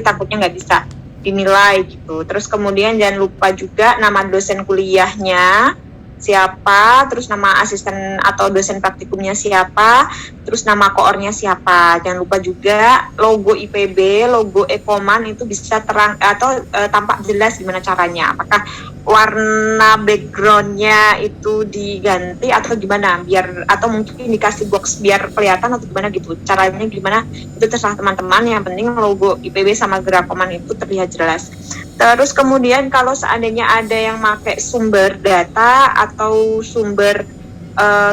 takutnya nggak bisa dinilai gitu. Terus kemudian jangan lupa juga nama dosen kuliahnya siapa, terus nama asisten atau dosen praktikumnya siapa, terus nama koornya siapa. Jangan lupa juga logo IPB, logo Ekoman itu bisa terang atau tampak jelas gimana caranya. Apakah warna backgroundnya itu diganti atau gimana, biar atau mungkin dikasih box biar kelihatan atau gimana gitu. Caranya gimana itu terserah teman-teman, yang penting logo IPB sama Grakoman itu terlihat jelas. Terus kemudian kalau seandainya ada yang pakai sumber data atau sumber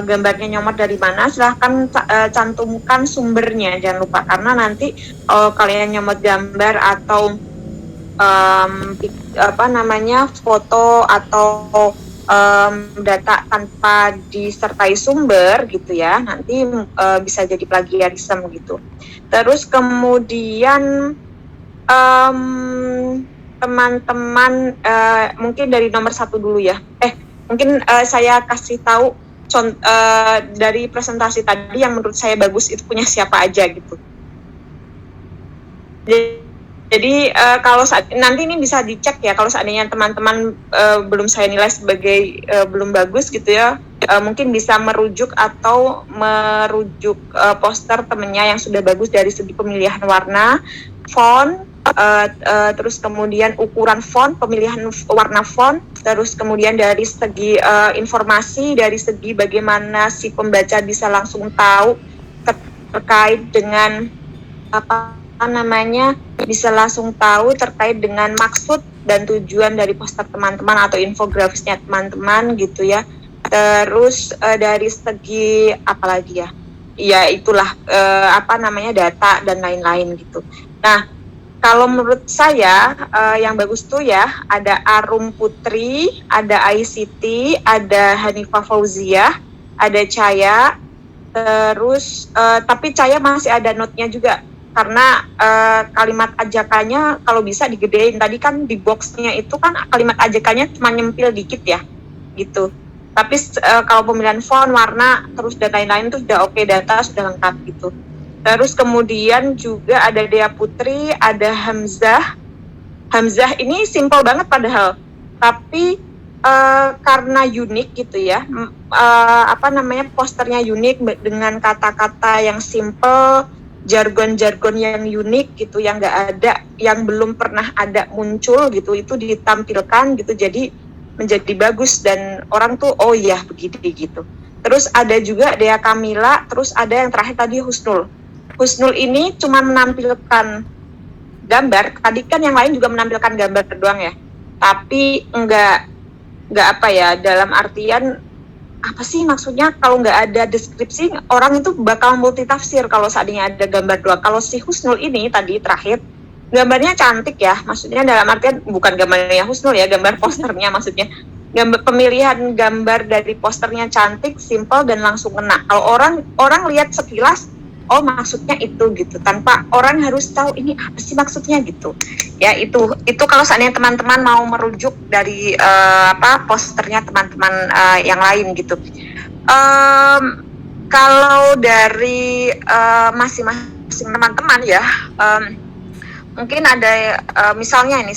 gambarnya nyomot dari mana, silahkan cantumkan sumbernya, jangan lupa, karena nanti kalian nyomot gambar atau foto atau data tanpa disertai sumber gitu ya, nanti bisa jadi plagiarisme gitu. Terus kemudian teman-teman mungkin dari nomor 1 dulu ya. Mungkin saya kasih tahu dari presentasi tadi yang menurut saya bagus itu punya siapa aja gitu. Jadi kalau nanti ini bisa dicek ya, kalau seandainya teman-teman belum saya nilai sebagai belum bagus gitu ya, mungkin bisa merujuk poster temennya yang sudah bagus dari segi pemilihan warna, font, terus kemudian ukuran font, pemilihan warna font, terus kemudian dari segi informasi, dari segi bagaimana si pembaca bisa langsung tahu terkait dengan bisa langsung tahu terkait dengan maksud dan tujuan dari poster teman-teman atau infografisnya teman-teman gitu ya. Terus dari segi apalagi ya, ya itulah data dan lain-lain gitu. Nah, kalau menurut saya yang bagus tuh ya ada Arum Putri, ada ICT, ada Hanifah Fauziah, ada Caya, terus tapi Caya masih ada note-nya juga, karena kalimat ajakannya kalau bisa digedein. Tadi kan di box-nya itu kan kalimat ajakannya cuma nyempil dikit ya gitu. Tapi kalau pemilihan font, warna, terus dan lain-lain itu sudah oke, data sudah lengkap gitu. Terus kemudian juga ada Dea Putri, ada Hamzah. Hamzah ini simple banget padahal, tapi karena unik gitu ya, posternya unik dengan kata-kata yang simple, jargon-jargon yang unik gitu, yang nggak ada, yang belum pernah ada muncul gitu, itu ditampilkan gitu, jadi menjadi bagus dan orang tuh oh iya begini gitu. Terus ada juga Dea Kamila, terus ada yang terakhir tadi Husnul. Husnul ini cuma menampilkan gambar, tadi kan yang lain juga menampilkan gambar doang ya, tapi enggak dalam artian apa sih maksudnya, kalau nggak ada deskripsi orang itu bakal multitafsir kalau seandainya ada gambar doang. Kalau si Husnul ini tadi terakhir gambarnya cantik ya, maksudnya dalam artian bukan gambarnya Husnul ya, gambar posternya maksudnya. Pemilihan gambar dari posternya cantik, simple dan langsung kena. Kalau orang lihat sekilas, oh maksudnya itu gitu, tanpa orang harus tahu ini apa sih maksudnya gitu. Ya itu kalau seandainya teman-teman mau merujuk dari posternya teman-teman yang lain gitu. Kalau dari masing-masing teman-teman ya, mungkin ada misalnya ini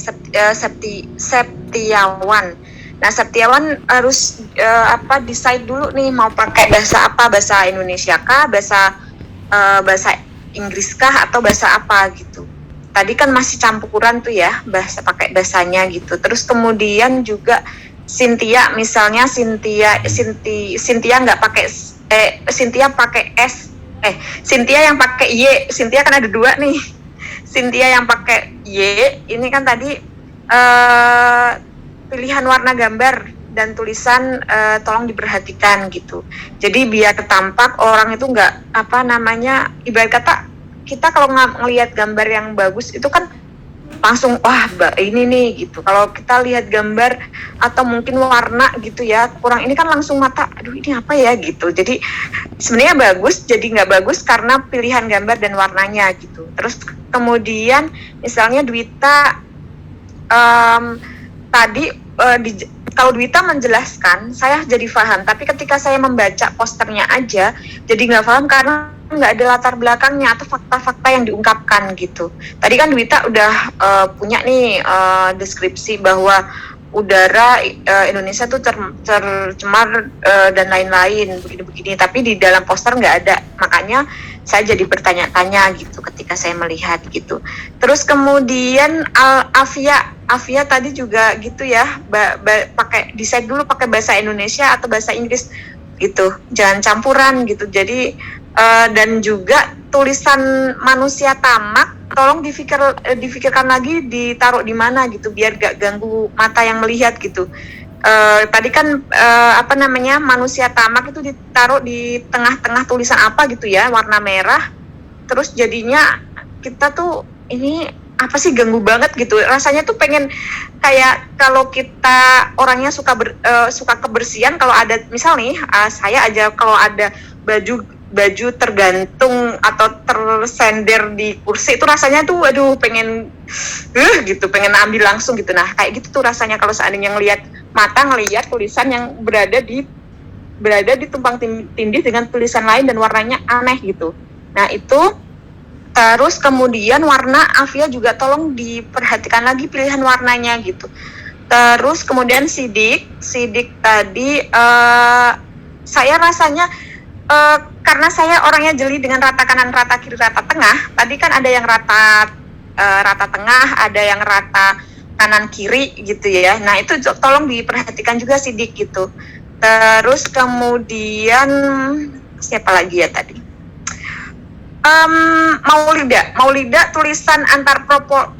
Septiawan. Nah, Septiawan harus decide dulu nih mau pakai bahasa apa, bahasa Indonesia kah, bahasa Inggris kah, atau bahasa apa gitu. Tadi kan masih campuran tuh ya, pakai bahasanya gitu. Terus kemudian juga Cynthia misalnya, Cynthia nggak pakai Cynthia pakai S, Cynthia yang pakai Y. Cynthia kan ada 2 nih. Cynthia yang pakai Y ini kan tadi pilihan warna gambar dan tulisan tolong diperhatikan gitu. Jadi biar tampak orang itu nggak ibarat kata kita kalau ngelihat gambar yang bagus itu kan langsung wah ini nih gitu. Kalau kita lihat gambar atau mungkin warna gitu ya kurang ini kan langsung mata aduh ini apa ya gitu. Jadi sebenarnya bagus jadi nggak bagus karena pilihan gambar dan warnanya gitu. Terus kemudian misalnya Dwita tadi kalau Dwita menjelaskan saya jadi paham, tapi ketika saya membaca posternya aja jadi nggak paham karena nggak ada latar belakangnya atau fakta-fakta yang diungkapkan gitu. Tadi kan Dwita udah punya nih deskripsi bahwa udara Indonesia tuh tercemar dan lain-lain begini-begini, tapi di dalam poster nggak ada. Makanya saya jadi bertanya-tanya gitu ketika saya melihat gitu. Terus kemudian Afia tadi juga gitu ya, pakai decide dulu pakai bahasa Indonesia atau bahasa Inggris gitu, jangan campuran gitu. Jadi dan juga tulisan manusia tamak tolong difikirkan lagi ditaruh di mana gitu biar gak ganggu mata yang melihat gitu. Tadi kan manusia tamak itu ditaruh di tengah-tengah tulisan apa gitu ya, warna merah, terus jadinya kita tuh ini apa sih, ganggu banget gitu. Rasanya tuh pengen kayak kalau kita orangnya suka kebersihan, kalau ada misal nih saya aja kalau ada baju tergantung atau tersender di kursi itu rasanya tuh aduh pengen gitu, pengen ambil langsung gitu. Nah kayak gitu tuh rasanya kalau seandainya ngelihat tulisan yang berada di tumpang tindih dengan tulisan lain dan warnanya aneh gitu. Nah itu. Terus kemudian warna, Afia juga tolong diperhatikan lagi pilihan warnanya gitu. Terus kemudian sidik tadi saya rasanya karena saya orangnya jeli dengan rata kanan, rata kiri, rata tengah. Tadi kan ada yang rata tengah, ada yang rata kanan kiri gitu ya. Nah itu tolong diperhatikan juga sidik gitu. Terus kemudian siapa lagi ya tadi? Maulida tulisan antar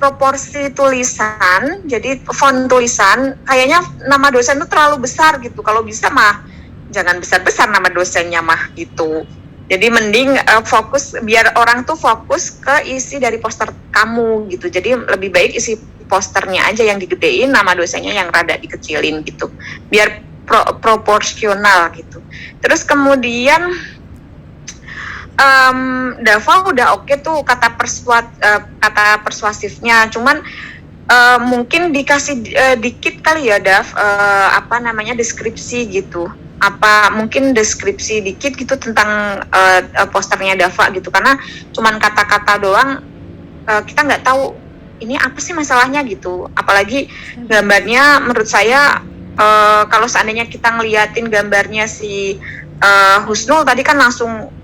proporsi tulisan, jadi font tulisan kayaknya nama dosen itu terlalu besar gitu. Kalau bisa mah jangan besar-besar nama dosennya mah gitu. Jadi mending fokus, biar orang tuh fokus ke isi dari poster kamu gitu. Jadi lebih baik isi posternya aja yang digedein, nama dosennya yang rada dikecilin gitu. Biar proporsional gitu. Terus kemudian Dava udah oke tuh kata persuasifnya, cuman mungkin dikasih dikit kali ya Dav, deskripsi gitu, mungkin deskripsi dikit gitu tentang posternya Dava gitu, karena cuman kata-kata doang, kita nggak tahu ini apa sih masalahnya gitu. Apalagi gambarnya menurut saya kalau seandainya kita ngeliatin gambarnya si Husnul tadi kan langsung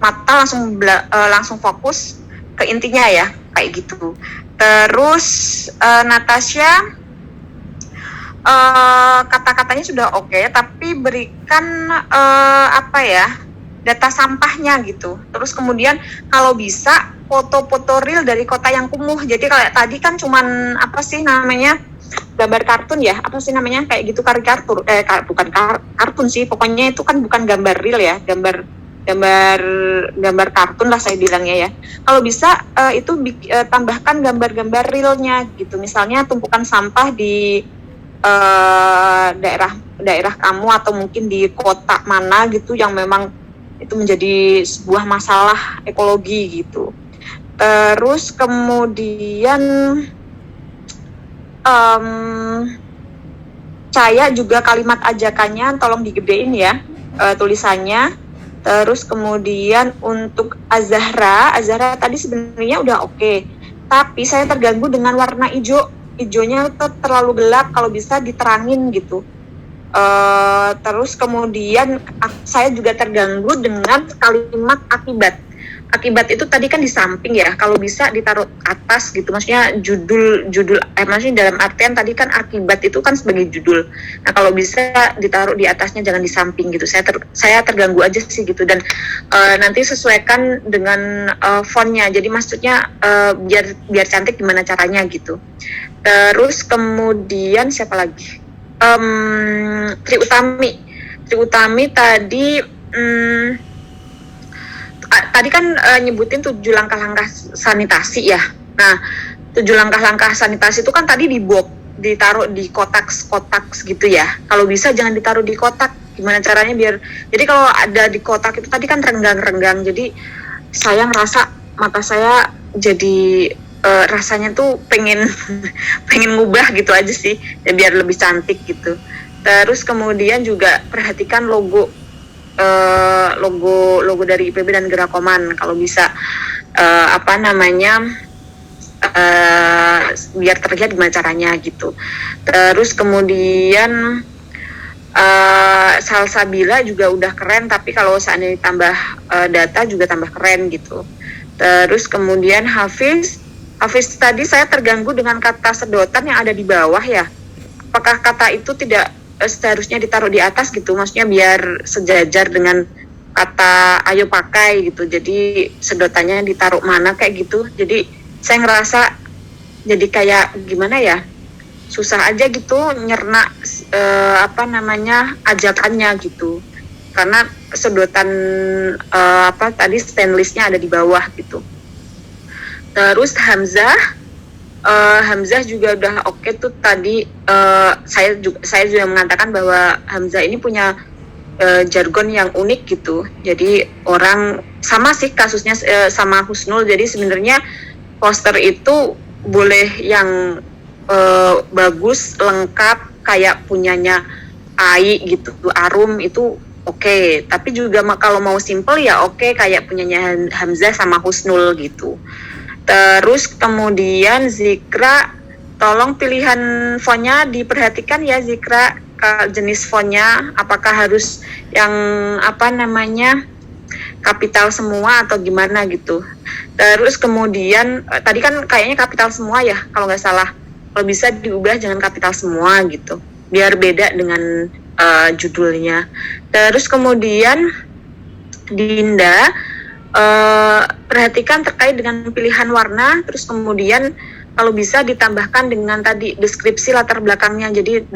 fokus ke intinya ya kayak gitu. Terus Natasha kata-katanya sudah oke, tapi berikan data sampahnya gitu. Terus kemudian kalau bisa foto-foto real dari kota yang kumuh. Jadi kayak tadi kan cuman gambar kartun ya, kayak gitu, karikatur, bukan kartun sih, pokoknya itu kan bukan gambar real ya, gambar kartun lah saya bilangnya ya. Kalau bisa itu tambahkan gambar-gambar realnya gitu, misalnya tumpukan sampah di daerah kamu atau mungkin di kota mana gitu yang memang itu menjadi sebuah masalah ekologi gitu. Terus kemudian saya juga kalimat ajakannya tolong digedein ya tulisannya. Terus kemudian untuk Azahra tadi sebenarnya udah oke, tapi saya terganggu dengan warna hijaunya terlalu gelap, kalau bisa diterangin gitu. Terus kemudian saya juga terganggu dengan kalimat akibat itu tadi kan di samping ya, kalau bisa ditaruh atas gitu, maksudnya judul maksudnya dalam artian tadi kan akibat itu kan sebagai judul. Nah kalau bisa ditaruh di atasnya, jangan di samping gitu. Saya terganggu aja sih gitu, dan nanti sesuaikan dengan fontnya, jadi maksudnya biar cantik gimana caranya gitu. Terus kemudian siapa lagi? Tri Utami tadi tadi kan nyebutin 7 langkah-langkah sanitasi ya. Nah, 7 langkah-langkah sanitasi itu kan tadi ditaruh di kotak gitu ya. Kalau bisa jangan ditaruh di kotak. Gimana caranya biar, jadi kalau ada di kotak itu tadi kan renggang. Jadi saya ngerasa mata saya jadi rasanya tuh pengen ngubah gitu aja sih, ya biar lebih cantik gitu. Terus kemudian juga perhatikan logo logo dari IPB dan Gerakoman kalau bisa biar terlihat gimana caranya gitu. Terus kemudian Salsabila juga udah keren, tapi kalau seandainya ditambah data juga tambah keren gitu. Terus kemudian Hafiz tadi saya terganggu dengan kata sedotan yang ada di bawah ya. Apakah kata itu tidak seharusnya ditaruh di atas gitu? Maksudnya biar sejajar dengan kata ayo pakai gitu. Jadi sedotannya ditaruh mana kayak gitu. Jadi saya ngerasa jadi kayak gimana ya? Susah aja gitu nyerna ajakannya gitu. Karena sedotan stainlessnya ada di bawah gitu. Terus Hamzah juga udah oke tuh tadi. Saya juga mengatakan bahwa Hamzah ini punya jargon yang unik gitu. Jadi orang sama sih kasusnya sama Husnul. Jadi sebenarnya poster itu boleh yang bagus, lengkap kayak punyanya Ai gitu, Arum itu oke. Tapi juga kalau mau simple ya oke kayak punyanya Hamzah sama Husnul gitu. Terus kemudian Zikra, tolong pilihan fontnya diperhatikan ya Zikra, jenis fontnya apakah harus yang kapital semua atau gimana gitu. Terus kemudian tadi kan kayaknya kapital semua ya kalau nggak salah. Kalau bisa diubah jangan kapital semua gitu, biar beda dengan judulnya. Terus kemudian Dinda, perhatikan terkait dengan pilihan warna. Terus kemudian kalau bisa ditambahkan dengan tadi deskripsi latar belakangnya, jadi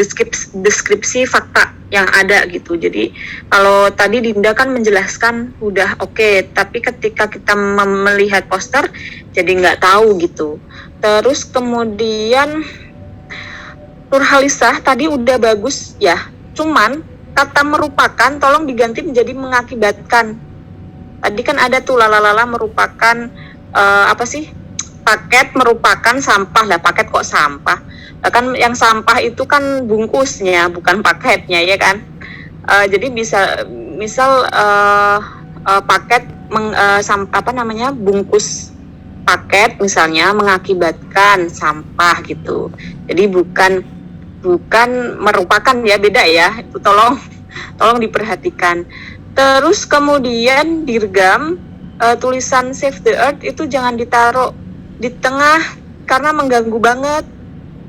deskripsi fakta yang ada gitu. Jadi kalau tadi Dinda kan menjelaskan udah oke, tapi ketika kita melihat poster jadi nggak tahu gitu. Terus kemudian Nurhalisah tadi udah bagus ya, cuman kata merupakan tolong diganti menjadi mengakibatkan. Tadi kan ada tuh lalalala merupakan paket merupakan sampah lah, paket kok sampah. Kan yang sampah itu kan bungkusnya bukan paketnya ya kan. Jadi misal paket bungkus paket misalnya mengakibatkan sampah gitu. Jadi bukan merupakan ya, beda ya. Itu tolong diperhatikan. Terus kemudian dirgam tulisan Save the Earth itu jangan ditaruh di tengah karena mengganggu banget.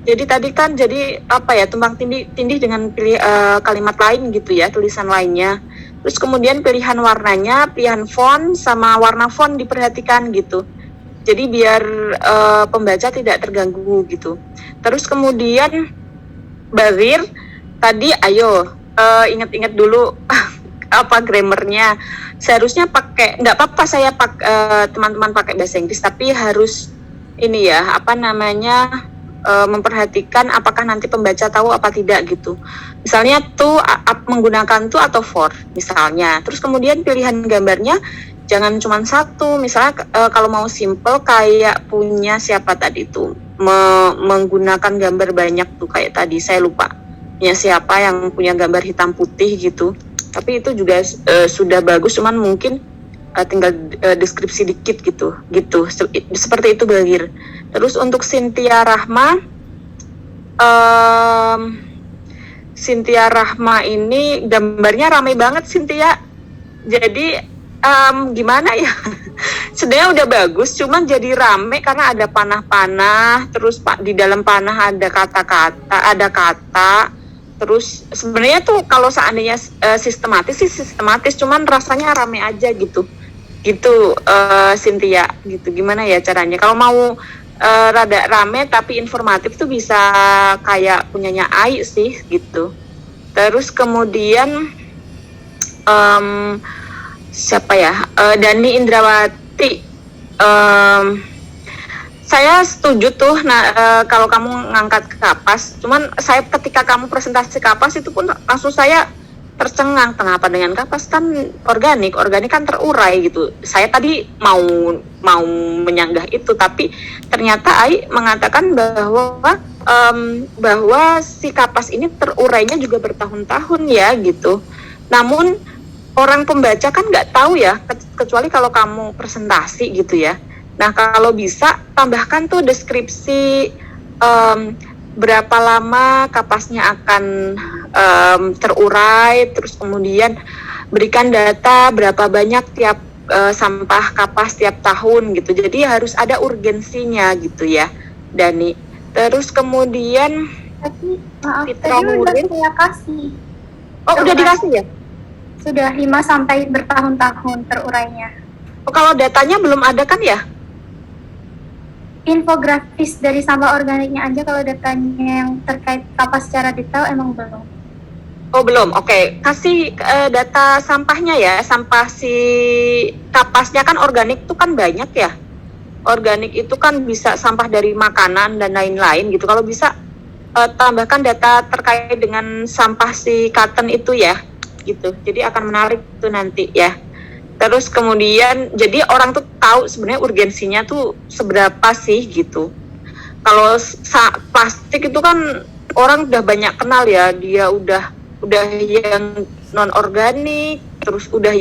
Jadi tadi kan tumpang tindih dengan kalimat lain gitu ya, tulisan lainnya. Terus kemudian pilihan warnanya, pilihan font sama warna font diperhatikan gitu. Jadi biar pembaca tidak terganggu gitu. Terus kemudian Barir tadi ayo ingat-ingat dulu grammarnya. Seharusnya nggak apa-apa saya teman-teman pakai bahasa Inggris, tapi harus ini ya memperhatikan apakah nanti pembaca tahu apa tidak gitu. Misalnya tuh menggunakan tuh atau for misalnya. Terus kemudian pilihan gambarnya jangan cuma satu. Misalnya kalau mau simple kayak punya siapa tadi tuh menggunakan gambar banyak tuh kayak tadi saya lupa punya siapa yang punya gambar hitam putih gitu. Tapi itu juga sudah bagus, cuman mungkin tinggal deskripsi dikit gitu. Seperti itu Bagir. Terus untuk Cynthia Rahma ini gambarnya ramai banget Cynthia. Jadi gimana ya? Sebenarnya udah bagus, cuman jadi rame karena ada panah-panah. Terus di dalam panah ada kata-kata, ada kata. Terus sebenarnya tuh kalau seandainya sistematis, cuman rasanya rame aja gitu Cynthia gitu. Gimana ya caranya kalau mau rada rame tapi informatif tuh bisa kayak punyanya Ai sih gitu. Terus kemudian siapa ya, Dani Indrawati, saya setuju tuh. Kalau kamu ngangkat kapas, cuman saya ketika kamu presentasi kapas itu pun langsung saya tercengang, kenapa dengan kapas kan organik kan terurai gitu. Saya tadi mau menyanggah itu, tapi ternyata Ai mengatakan bahwa si kapas ini terurainya juga bertahun-tahun ya gitu. Namun orang pembaca kan nggak tahu ya, kecuali kalau kamu presentasi gitu ya. Nah, kalau bisa tambahkan tuh deskripsi berapa lama kapasnya akan terurai, terus kemudian berikan data berapa banyak tiap sampah kapas tiap tahun gitu. Jadi harus ada urgensinya gitu ya, Dani. Terus kemudian tapi maaf, tadi udah saya kasih. Oh, udah dikasih ya? Sudah 5 sampai bertahun-tahun terurainya. Oh, kalau datanya belum ada kan ya? Infografis dari sampah organiknya aja, kalau datanya yang terkait kapas secara detail emang belum. Oh, belum. Oke. Kasih data sampahnya ya. Sampah si kapasnya kan organik tuh kan banyak ya. Organik itu kan bisa sampah dari makanan dan lain-lain gitu. Kalau bisa tambahkan data terkait dengan sampah si cotton itu ya gitu. Jadi akan menarik tuh nanti ya. Terus kemudian jadi orang tuh tahu sebenarnya urgensinya tuh seberapa sih gitu. Kalau plastik itu kan orang udah banyak kenal ya, dia udah yang non organik, terus udah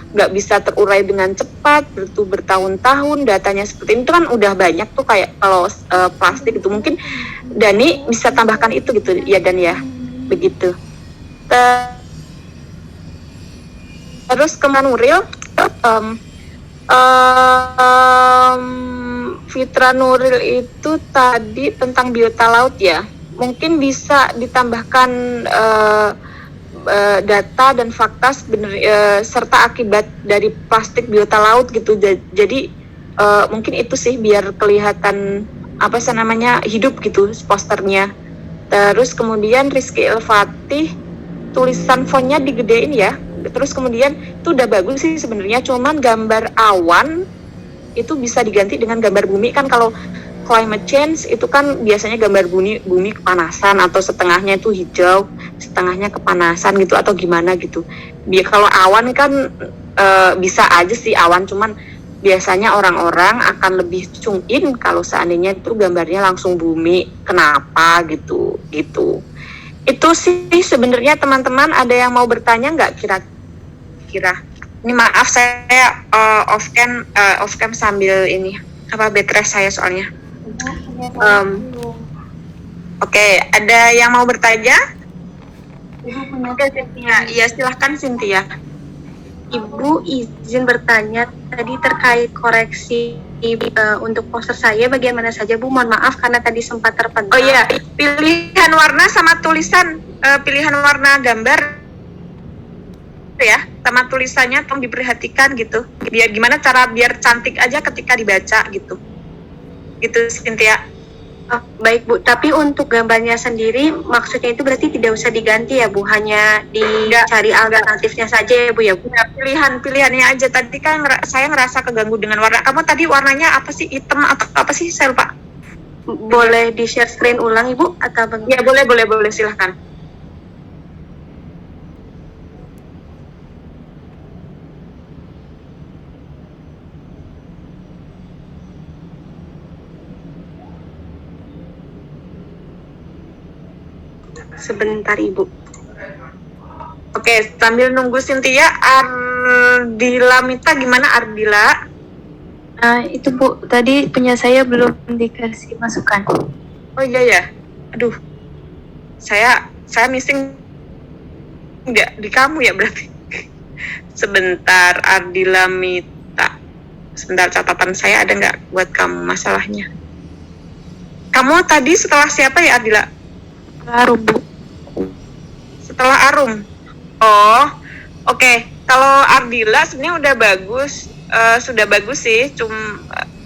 nggak bisa terurai dengan cepat, itu bertahun-tahun datanya seperti itu kan udah banyak tuh. Kayak kalau plastik itu mungkin Dani bisa tambahkan itu gitu ya, Dan ya, begitu. Terus kemudian Nuril, Fitra Nuril itu tadi tentang biota laut ya. Mungkin bisa ditambahkan data dan fakta serta akibat dari plastik biota laut gitu. Jadi mungkin itu sih biar kelihatan apa sih namanya hidup gitu posternya. Terus kemudian Rizky Elfatih, tulisan fontnya digedein ya. Terus kemudian itu udah bagus sih sebenarnya, cuman gambar awan itu bisa diganti dengan gambar bumi. Kan kalau climate change itu kan biasanya gambar bumi kepanasan atau setengahnya itu hijau, setengahnya kepanasan gitu atau gimana gitu. Biar kalau awan kan bisa aja sih awan, cuman biasanya orang-orang akan lebih tune in kalau seandainya itu gambarnya langsung bumi. Kenapa gitu. Itu sih sebenarnya teman-teman. Ada yang mau bertanya nggak kira-kira? Ini maaf saya off cam sambil ini bed rest saya soalnya. Oke, ada yang mau bertanya? Oke, Cynthia. Iya, silahkan Cynthia. Ibu izin bertanya tadi terkait koreksi untuk poster saya bagaimana saja Bu? Mohon maaf karena tadi sempat terpental. Oh iya, pilihan warna sama tulisan, pilihan warna gambar ya, sama tulisannya tolong diperhatikan gitu. Biar gimana cara biar cantik aja ketika dibaca gitu. Gitu Cynthia. Oh, baik Bu, tapi untuk gambarnya sendiri maksudnya itu berarti tidak usah diganti ya Bu, hanya dicari alternatifnya saja ya Bu ya Bu? Ya, pilihannya aja. Tadi kan saya ngerasa keganggu dengan warna. Kamu tadi warnanya apa sih, hitam atau apa sih, saya lupa. Boleh di share screen ulang Ibu atau bagaimana? Ya boleh silahkan. Sebentar Ibu. Oke, sambil nunggu Cynthia, Ardila Mita gimana Ardila? Nah itu Bu, tadi punya saya belum dikasih masukan. Oh iya ya, aduh, saya missing nggak di kamu ya berarti. Sebentar Ardila Mita, sebentar catatan saya ada nggak buat kamu masalahnya. Kamu tadi setelah siapa ya Ardila? Arum Bu. Setelah Arum. Oh, oke. Kalau Ardila sebenarnya udah bagus, sudah bagus sih.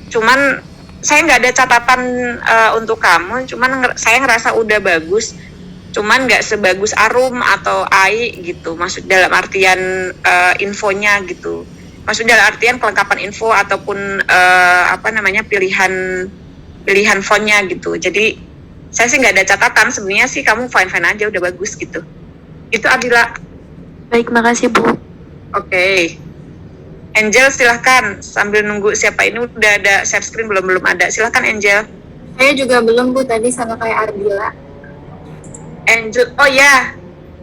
Cuman saya nggak ada catatan untuk kamu. Cuman saya ngerasa udah bagus. Cuman nggak sebagus Arum atau Ai gitu. Maksud dalam artian infonya gitu. Maksud dalam artian kelengkapan info ataupun pilihan fontnya gitu. Jadi saya sih nggak ada catatan. Sebenarnya sih kamu fine aja, udah bagus gitu. Itu Ardila. Baik, makasih Bu. Oke. Angel silahkan, sambil nunggu siapa ini udah ada share screen belum ada. Silahkan Angel. Saya juga belum Bu, tadi sama kayak Ardila. Angel, oh ya.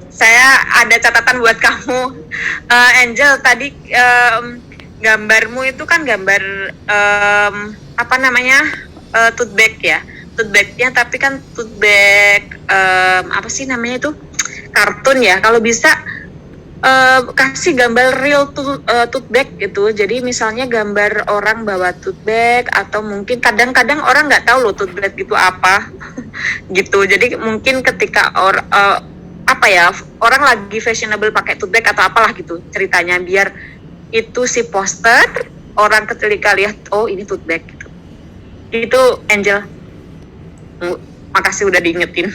saya ada catatan buat kamu. Angel, tadi gambarmu itu kan gambar apa namanya, tote bag ya, tote bagnya, tapi kan tote bag apa sih namanya itu, kartun ya. Kalau bisa kasih gambar real tote bag gitu. Jadi misalnya gambar orang bawa tote bag, atau mungkin kadang-kadang orang nggak tahu loh tote bag itu apa gitu. Jadi mungkin ketika apa ya, orang lagi fashionable pakai tote bag atau apalah gitu ceritanya, biar itu si poster orang ketika lihat, oh ini tote bag gitu. Itu Angel. Makasih udah diingetin.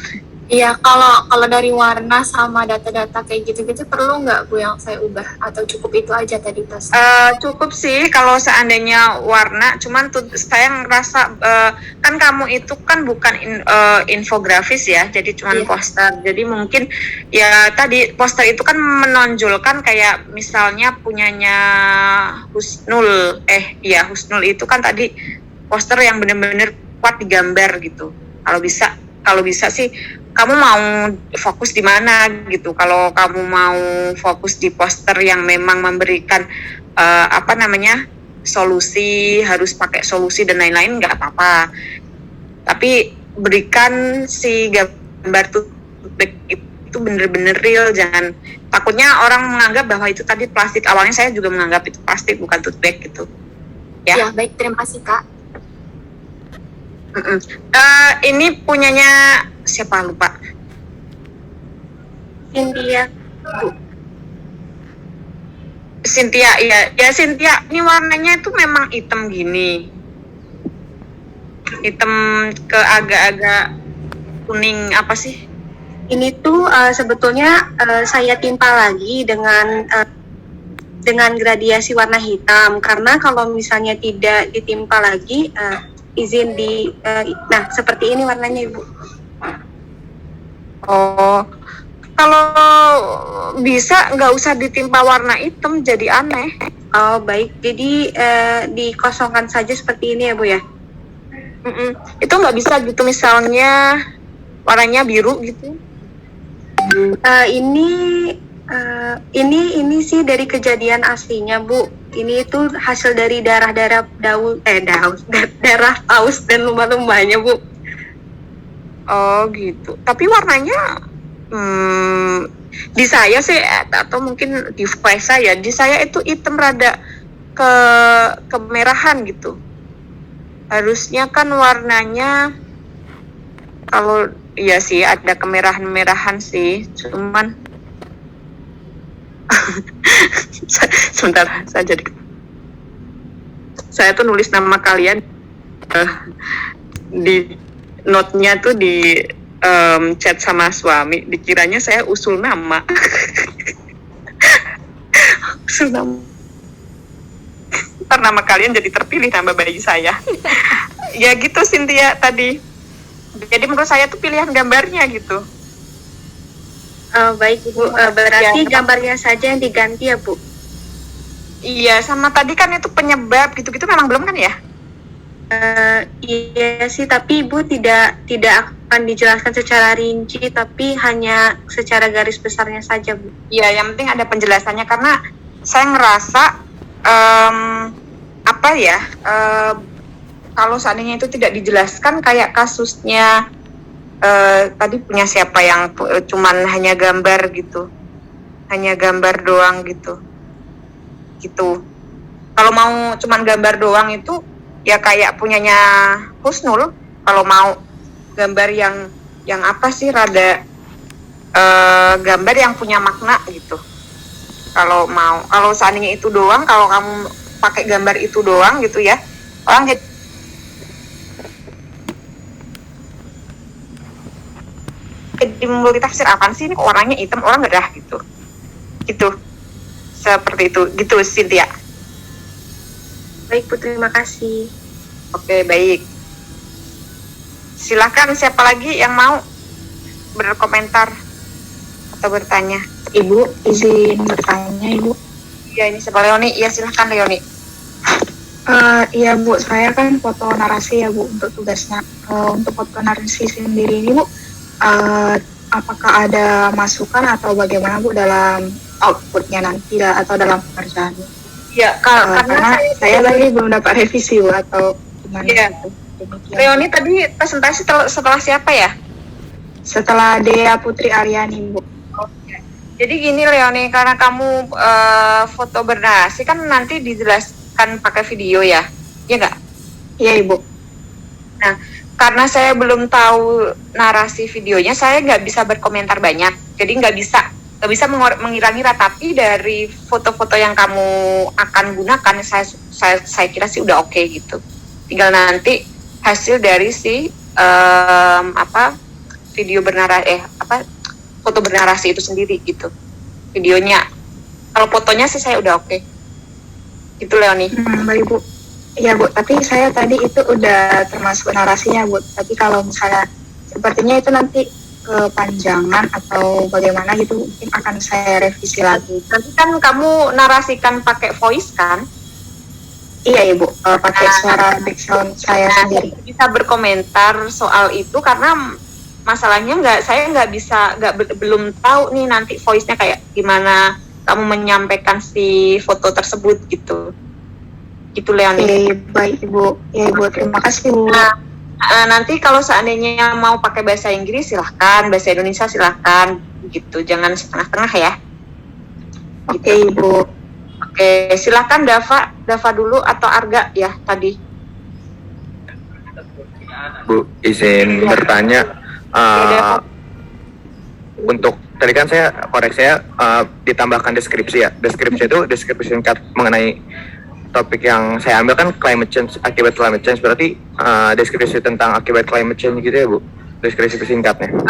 Iya, kalau dari warna sama data-data kayak gitu-gitu perlu nggak Bu yang saya ubah, atau cukup itu aja tadi tas? Cukup sih kalau seandainya warna, cuman saya ngerasa kan kamu itu kan bukan infografis ya, jadi cuman poster. Jadi mungkin ya tadi poster itu kan menonjolkan kayak misalnya punyanya Husnul, Husnul itu kan tadi poster yang bener-bener kuat digambar gitu. Kalau bisa sih kamu mau fokus di mana gitu. Kalau kamu mau fokus di poster yang memang memberikan apa namanya, solusi, harus pakai solusi dan lain-lain, nggak apa-apa. Tapi berikan si gambar tote bag itu bener-bener real. Jangan, takutnya orang menganggap bahwa itu tadi plastik. Awalnya saya juga menganggap itu plastik, bukan tote bag gitu. Ya, baik, terima kasih Kak. Ini punyanya siapa, lupa? Cynthia. Cynthia, ya Cynthia. Ini warnanya itu memang hitam gini, hitam ke agak-agak kuning apa sih? Ini tuh sebetulnya saya timpa lagi dengan gradiasi warna hitam, karena kalau misalnya tidak ditimpa lagi, izin nah seperti ini warnanya Ibu. Oh, kalau bisa nggak usah ditimpa warna hitam, jadi aneh. Oh baik, jadi dikosongkan saja seperti ini ya Bu ya. Itu nggak bisa gitu, misalnya warnanya biru gitu. Ini sih dari kejadian aslinya Bu. Ini itu hasil dari darah paus dan lumba-lumbanya Bu. Oh gitu. Tapi warnanya di saya sih, atau mungkin di face saya, di saya itu hitam rada kemerahan gitu. Harusnya kan warnanya, kalau iya sih ada kemerahan-merahan sih, cuman sebentar, saya tuh nulis nama kalian di note-nya tuh di chat sama suami, dikiranya saya usul nama. Usul nama. Ntar nama kalian jadi terpilih nama bayi saya. Ya gitu Cynthia tadi. Jadi menurut saya tuh pilihan gambarnya gitu. Baik Ibu, berarti gambarnya saja yang diganti ya Bu? Iya, sama tadi kan itu penyebab gitu-gitu memang belum kan ya? Iya sih, tapi Ibu tidak akan dijelaskan secara rinci, tapi hanya secara garis besarnya saja Bu. Iya, yang penting ada penjelasannya, karena saya ngerasa kalau seandainya itu tidak dijelaskan, kayak kasusnya tadi punya siapa yang cuman hanya gambar gitu, hanya gambar doang gitu. Kalau mau cuman gambar doang itu ya kayak punyanya Husnul. Kalau mau gambar yang apa sih, rada gambar yang punya makna gitu. Kalau seandainya itu doang, kalau kamu pakai gambar itu doang gitu ya, orang jadi multitafsir, apaan sih ini kok warnanya hitam, orang nggak dah gitu. Seperti itu gitu Cynthia. Baik Bu, terima kasih. Oke, baik. Silahkan siapa lagi yang mau berkomentar atau bertanya? Ibu, izin bertanya Ibu. Iya, ini siapa, Leoni? Iya, silahkan Leoni. Iya Bu, saya kan foto narasi ya Bu untuk tugasnya. Untuk foto narasi sendiri ini Bu, apakah ada masukan atau bagaimana Bu dalam outputnya nanti atau dalam pengerjaan? Ya, Karena saya lagi belum dapat revisi Bu, atau gimana Iya. gitu. Demikian. Leoni tadi presentasi setelah siapa ya? Setelah Dea Putri Aryani Bu. Jadi gini Leoni, karena kamu foto bernarasi kan nanti dijelaskan pakai video ya, ya nggak? Iya Ibu. Nah, karena saya belum tahu narasi videonya, saya nggak bisa berkomentar banyak. Jadi nggak bisa mengira-ngira. Tapi dari foto-foto yang kamu akan gunakan, saya kira sih udah oke gitu. Tinggal nanti hasil dari si video foto bernarasi itu sendiri gitu, videonya. Kalau fotonya sih saya udah oke. Gitu Leoni. Baik Bu. Iya Bu, tapi saya tadi itu udah termasuk narasinya Bu. Tapi kalau misalnya sepertinya itu nanti kepanjangan atau bagaimana gitu, mungkin akan saya revisi lagi. Nanti kan kamu narasikan pakai voice kan? Iya Ibu, pakai suara background saya sendiri. Bisa berkomentar soal itu karena masalahnya saya belum tahu nih nanti voice-nya kayak gimana kamu menyampaikan si foto tersebut gitu. Gitu Leoni. Oke, baik Ibu. Ya Ibu, terima kasih Bu. Nah, nanti kalau seandainya mau pakai bahasa Inggris silahkan, bahasa Indonesia silahkan gitu, jangan setengah-setengah ya. Oke Ibu. Oke, silahkan Dava dulu atau Arga ya tadi. Bu, izin bertanya. Untuk tadi kan saya ditambahkan deskripsi ya. Deskripsi itu deskripsi singkat mengenai topik yang saya ambil kan climate change, akibat climate change. Berarti deskripsi tentang akibat climate change gitu ya Bu, deskripsi singkatnya.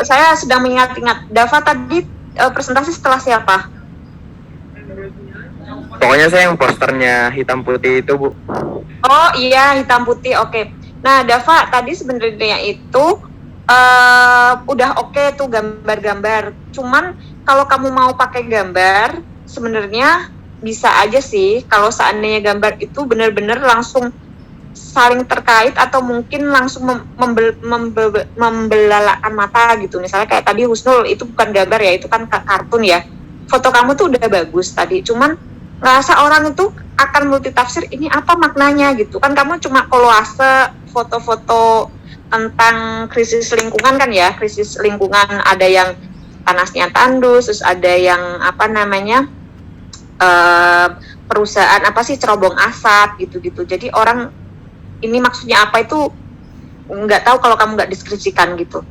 Saya sedang mengingat-ingat. Dava tadi presentasi setelah siapa? Pokoknya saya yang posternya hitam putih itu Bu. Oh iya, hitam putih, oke. Nah Dava tadi sebenarnya itu udah oke tuh gambar-gambar. Cuman kalau kamu mau pakai gambar, sebenarnya bisa aja sih kalau seandainya gambar itu benar-benar langsung saling terkait atau mungkin langsung membelalakan mata gitu. Misalnya kayak tadi Husnul itu bukan gambar ya, itu kan kartun ya. Foto kamu tuh udah bagus tadi, cuman ngerasa orang itu akan multitafsir ini apa maknanya gitu. Kan kamu cuma kolase foto-foto tentang krisis lingkungan kan ya, krisis lingkungan, ada yang panasnya tandus, terus ada yang perusahaan cerobong asap gitu-gitu. Jadi orang ini maksudnya apa itu nggak tahu kalau kamu nggak deskripsikan gitu.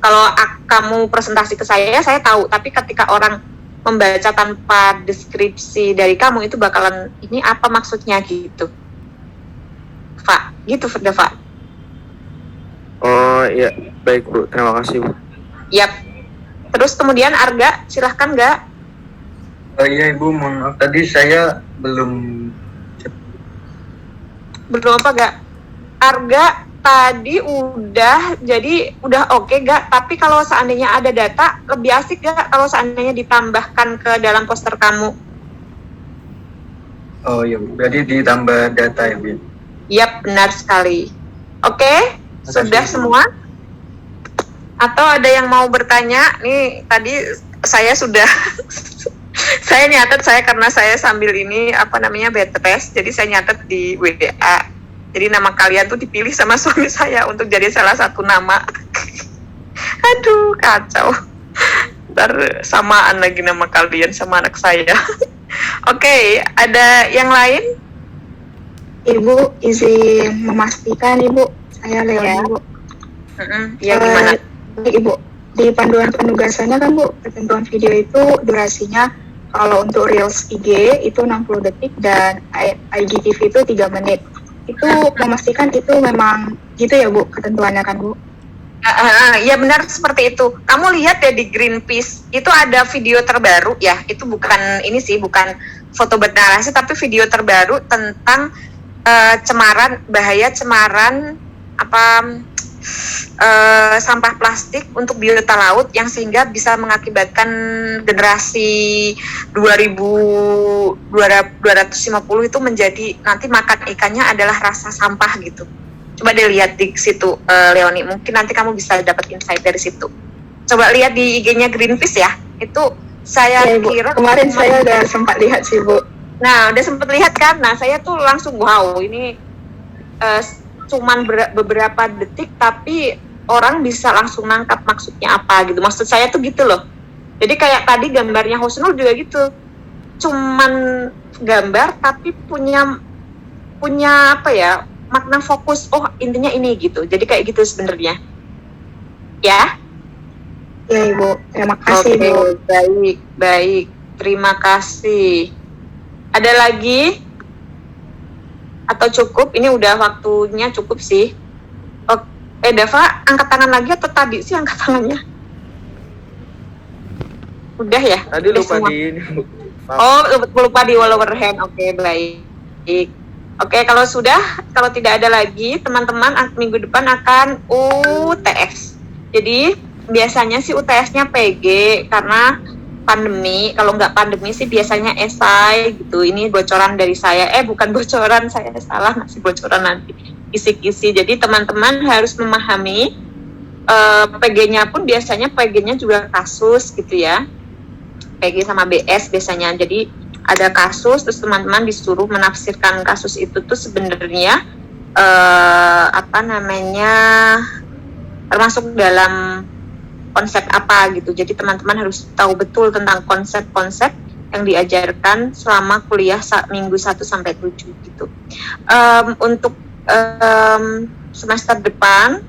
Kalau kamu presentasi ke saya tahu, tapi ketika orang membaca tanpa deskripsi dari kamu itu bakalan ini apa maksudnya gitu. Gitu Dava. Oh iya, baik Bu, terima kasih Bu. Yap. Terus kemudian Arga, silahkan nggak? Iya Ibu, mohon maaf tadi saya belum Apa nggak? Arga tadi udah oke nggak? Tapi kalau seandainya ada data lebih asik nggak kalau seandainya ditambahkan ke dalam poster kamu? Oh iya Bu, jadi ditambah data ya Bu. Yap, benar sekali. Oke, sudah semua? Atau ada yang mau bertanya? Nih, tadi saya sudah saya nyatet karena saya sambil ini bed rest, jadi saya nyatet di WA. Jadi nama kalian tuh dipilih sama suami saya untuk jadi salah satu nama. Aduh, kacau. Ntar samaan lagi nama kalian sama anak saya. Oke, ada yang lain? Ibu izin memastikan Ibu, saya Leoni Ya. Bu. Ya gimana? Ibu, di panduan penugasannya kan Bu, ketentuan video itu durasinya kalau untuk Reels IG itu 60 detik dan IGTV itu 3 menit. Itu memastikan itu memang gitu ya Bu ketentuannya kan Bu? Ya benar seperti itu. Kamu lihat ya di Greenpeace itu ada video terbaru ya. Itu bukan foto bernarasi tapi video terbaru tentang bahaya cemaran sampah plastik untuk biota laut yang sehingga bisa mengakibatkan generasi 2250 itu menjadi nanti makan ikannya adalah rasa sampah gitu. Coba deh lihat di situ, Leoni. Mungkin nanti kamu bisa dapat insight dari situ. Coba lihat di IG-nya Greenpeace ya. Itu saya Ya, Bu. kira Kemarin saya udah sempat lihat sih, Bu. Nah, udah sempet lihat kan? Nah, saya tuh langsung wow, ini cuman beberapa detik tapi orang bisa langsung nangkap maksudnya apa gitu. Maksud saya tuh gitu loh. Jadi kayak tadi gambarnya Husnul juga gitu. Cuman gambar tapi punya apa ya? Makna fokus. Oh, intinya ini gitu. Jadi kayak gitu sebenarnya. Ya? Ya, Ibu. Terima kasih, Oke, Bu. baik. Terima kasih. Ada lagi? Atau cukup? Ini udah waktunya cukup sih. Oke, Dava, angkat tangan lagi atau tadi sih angkat tangannya? Udah ya? Tadi Udah lupa semua? di ini, Bu. Oh, lupa di lower hand. Oke, baik. Oke, kalau tidak ada lagi, teman-teman minggu depan akan UTS. Jadi, biasanya sih UTS-nya PG karena pandemi. Kalau nggak pandemi sih biasanya esai gitu. Ini bocoran dari saya. Bukan bocoran, saya salah, masih bocoran nanti. Kisi-kisi. Jadi, teman-teman harus memahami PG-nya pun biasanya PG-nya juga kasus gitu ya. PG sama BS biasanya. Jadi ada kasus, terus teman-teman disuruh menafsirkan kasus itu tuh sebenarnya termasuk dalam konsep apa gitu. Jadi teman-teman harus tahu betul tentang konsep-konsep yang diajarkan selama kuliah minggu 1 sampai 7 gitu. Untuk semester depan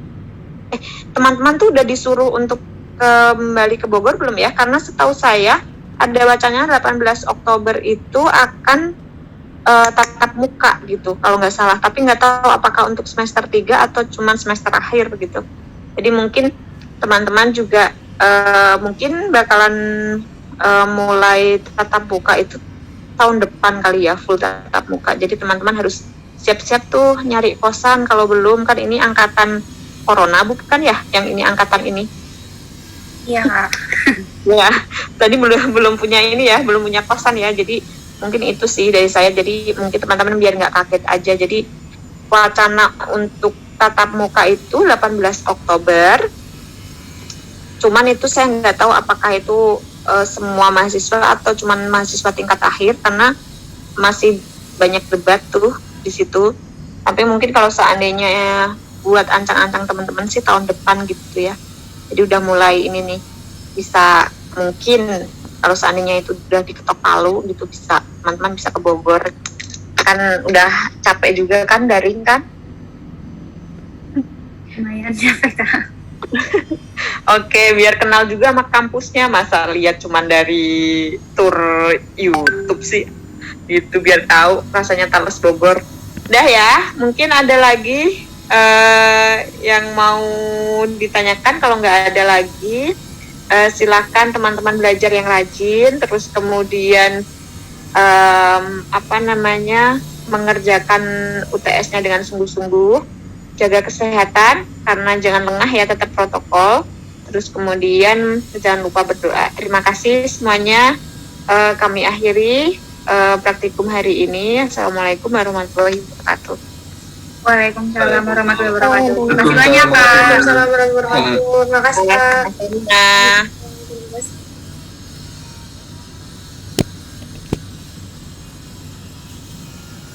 teman-teman tuh udah disuruh untuk kembali ke Bogor belum ya? Karena setahu saya ada wacana 18 Oktober itu akan tatap muka gitu kalau nggak salah, tapi nggak tahu apakah untuk semester 3 atau cuma semester akhir begitu. Jadi mungkin teman-teman juga mungkin bakalan mulai tatap muka itu tahun depan kali ya, full tatap muka. Jadi teman-teman harus siap-siap tuh nyari kosan kalau belum, kan ini angkatan corona bukan ya, yang ini angkatan ini. Iya. Ya, tadi belum punya ini ya, belum punya kosan ya. Jadi mungkin itu sih dari saya. Jadi mungkin teman-teman biar nggak kaget aja. Jadi wacana untuk tatap muka itu 18 Oktober. Cuman itu saya nggak tahu apakah itu semua mahasiswa atau cuman mahasiswa tingkat akhir, karena masih banyak debat tuh di situ. Tapi mungkin kalau seandainya buat ancang-ancang teman-teman sih tahun depan gitu ya. Jadi udah mulai ini nih, bisa mungkin kalau seandainya itu udah diketok palu gitu, bisa teman-teman bisa ke Bogor. Kan udah capek juga kan daring kan. Lumayan capek, Kak. Oke, biar kenal juga sama kampusnya, masa lihat cuman dari tour YouTube sih. Gitu biar tahu rasanya Talas Bogor. Udah ya, mungkin ada lagi yang mau ditanyakan. Kalau nggak ada lagi, silakan teman-teman belajar yang rajin, terus kemudian mengerjakan UTS-nya dengan sungguh-sungguh, jaga kesehatan karena jangan lengah ya, tetap protokol, terus kemudian jangan lupa berdoa. Terima kasih semuanya. Kami akhiri praktikum hari ini. Assalamualaikum warahmatullahi wabarakatuh. Waalaikumsalam warahmatullahi wabarakatuh. Terima kasih banyak, Kak. Terima kasih, Kak.